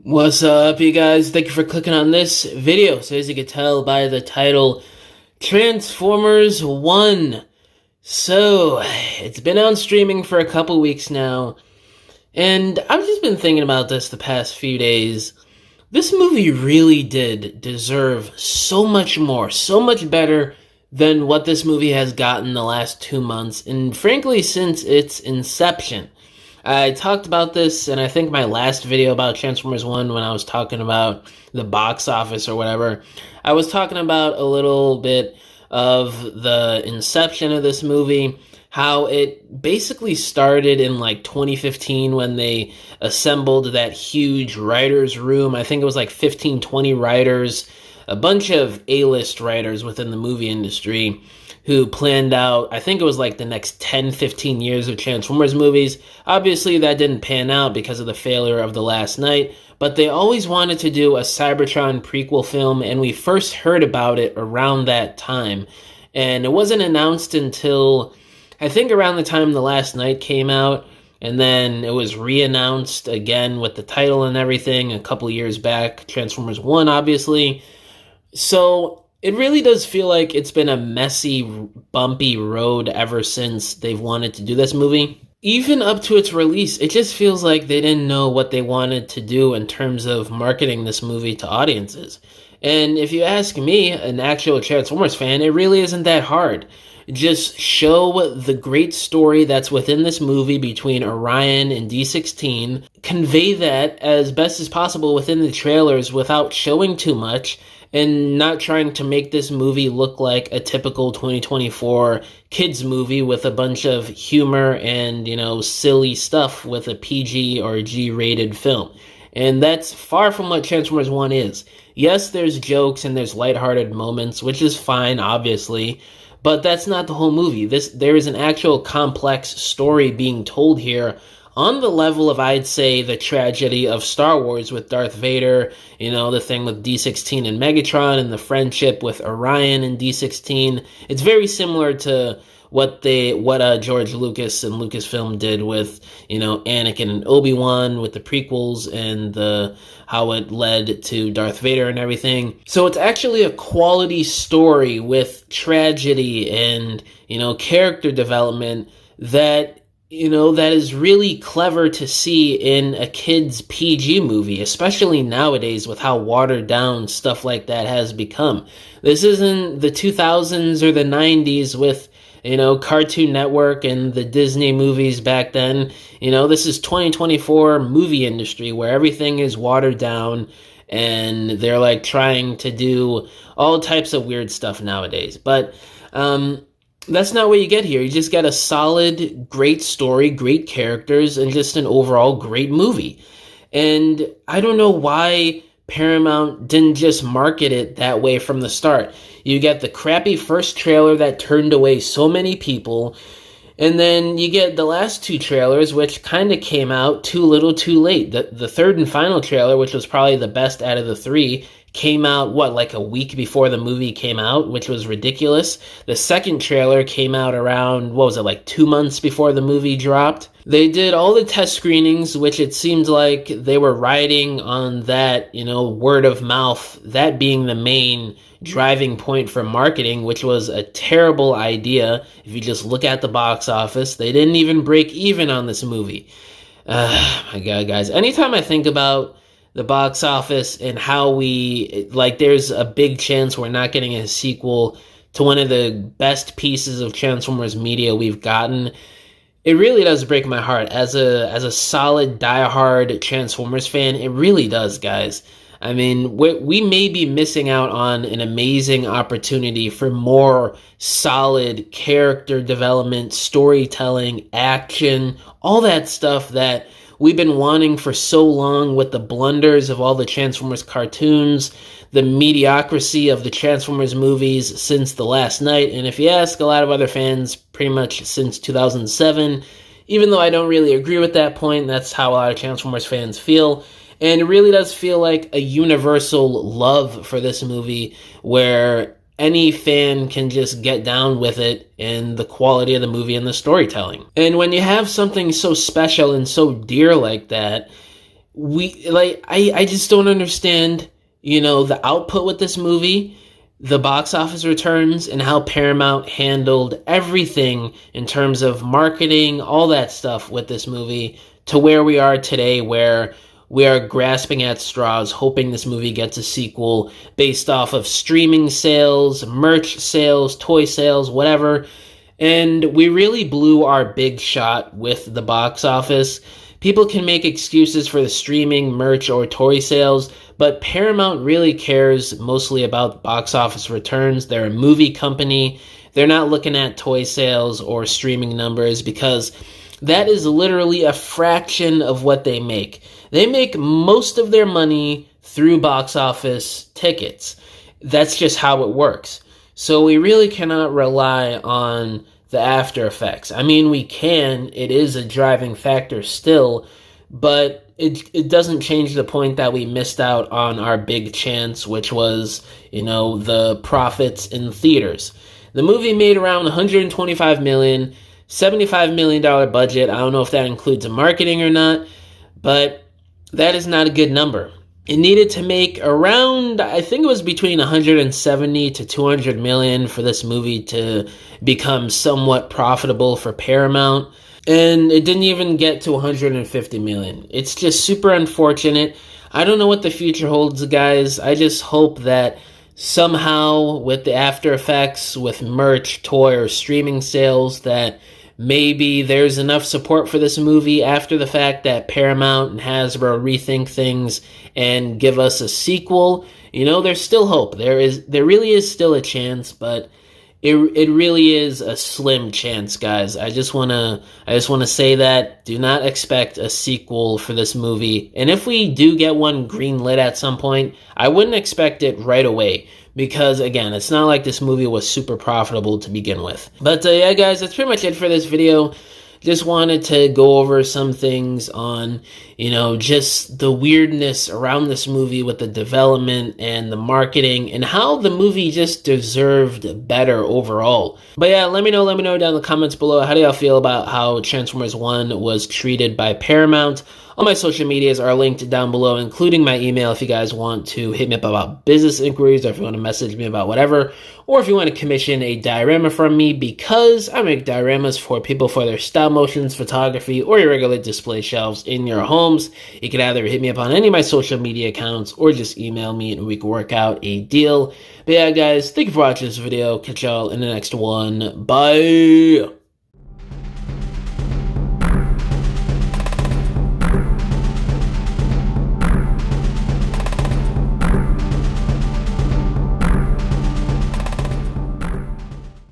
What's up, you guys? Thank you for clicking on this video. So as you can tell by the title, Transformers 1. So, it's been on streaming for a couple weeks now, and I've just been thinking about this the past few days. This movie really did deserve so much more, so much better than what this movie has gotten the last 2 months, and frankly, since its inception. I talked about this in I think my last video about Transformers 1 when I was talking about the box office or whatever. I was talking about a little bit of the inception of this movie, how it basically started in like 2015 when they assembled that huge writers room. I think it was like 15, 20 writers, a bunch of A-list writers within the movie industry who planned out, I think it was like the next 10, 15 years of Transformers movies. Obviously, that didn't pan out because of the failure of The Last Knight, but they always wanted to do a Cybertron prequel film, and we first heard about it around that time. And it wasn't announced until, I think around the time The Last Knight came out, and then it was re-announced again with the title and everything a couple years back, Transformers 1, obviously. So it really does feel like it's been a messy, bumpy road ever since they've wanted to do this movie. Even up to its release, it just feels like they didn't know what they wanted to do in terms of marketing this movie to audiences. And if you ask me, an actual Transformers fan, it really isn't that hard. Just show the great story that's within this movie between Orion and D16, convey that as best as possible within the trailers without showing too much, and not trying to make this movie look like a typical 2024 kids movie with a bunch of humor and, silly stuff with a PG or G-rated film. And that's far from what Transformers 1 is. Yes, there's jokes and there's lighthearted moments, which is fine, obviously, but that's not the whole movie. There is an actual complex story being told here on the level of, I'd say, the tragedy of Star Wars with Darth Vader, the thing with D16 and Megatron, and the friendship with Orion and D16. It's very similar to what George Lucas and Lucasfilm did with, Anakin and Obi-Wan with the prequels and how it led to Darth Vader and everything. So it's actually a quality story with tragedy and, character development that is really clever to see in a kid's PG movie, especially nowadays with how watered down stuff like that has become. This isn't the 2000s or the 90s with, Cartoon Network and the Disney movies back then. This is 2024 movie industry where everything is watered down and they're like trying to do all types of weird stuff nowadays. But, that's not what you get here. You just get a solid, great story, great characters, and just an overall great movie. And I don't know why Paramount didn't just market it that way from the start. You get the crappy first trailer that turned away so many people, and then you get the last two trailers, which kind of came out too little too late. The third and final trailer, which was probably the best out of the three, came out, like a week before the movie came out, which was ridiculous. The second trailer came out around, like 2 months before the movie dropped. They did all the test screenings, which it seemed like they were riding on that, word of mouth, that being the main driving point for marketing, which was a terrible idea. If you just look at the box office, they didn't even break even on this movie. My God, guys. Anytime I think about the box office and how there's a big chance we're not getting a sequel to one of the best pieces of Transformers media we've gotten, it really does break my heart. As a solid, diehard Transformers fan, it really does, guys. I mean, we may be missing out on an amazing opportunity for more solid character development, storytelling, action, all that stuff that we've been wanting for so long with the blunders of all the Transformers cartoons, the mediocrity of the Transformers movies since The Last Knight, and if you ask a lot of other fans, pretty much since 2007, even though I don't really agree with that point, that's how a lot of Transformers fans feel. And it really does feel like a universal love for this movie where any fan can just get down with it and the quality of the movie and the storytelling. And when you have something so special and so dear like that, I just don't understand, the output with this movie, the box office returns, and how Paramount handled everything in terms of marketing, all that stuff with this movie, to where we are today, where we are grasping at straws, hoping this movie gets a sequel based off of streaming sales, merch sales, toy sales, whatever. And we really blew our big shot with the box office. People can make excuses for the streaming, merch, or toy sales, but Paramount really cares mostly about box office returns. They're a movie company. They're not looking at toy sales or streaming numbers, because that is literally a fraction of what they make. They make most of their money through box office tickets. That's just how it works. So we really cannot rely on the after effects. I mean, we can. It is a driving factor still, but it doesn't change the point that we missed out on our big chance, which was, the profits in theaters. The movie made around $125 million, $75 million budget. I don't know if that includes marketing or not, but that is not a good number. It needed to make around, I think it was between 170 to 200 million for this movie to become somewhat profitable for Paramount. And it didn't even get to 150 million. It's just super unfortunate. I don't know what the future holds, guys. I just hope that somehow with the after effects, with merch, toy, or streaming sales, that maybe there's enough support for this movie after the fact that Paramount and Hasbro rethink things and give us a sequel. There's still hope. There really is still a chance, but it really is a slim chance, guys. I just wanna say that do not expect a sequel for this movie. And if we do get one greenlit at some point, I wouldn't expect it right away, because again, it's not like this movie was super profitable to begin with. But yeah, guys, that's pretty much it for this video. Just wanted to go over some things on, just the weirdness around this movie with the development and the marketing, and how the movie just deserved better overall. But yeah, let me know down in the comments below. How do y'all feel about how Transformers 1 was treated by Paramount? All my social medias are linked down below, including my email if you guys want to hit me up about business inquiries, or if you want to message me about whatever, or if you want to commission a diorama from me, because I make dioramas for people for their stop motions, photography, or your regular display shelves in your homes. You can either hit me up on any of my social media accounts or just email me and we can work out a deal. But yeah, guys, thank you for watching this video. Catch y'all in the next one. Bye!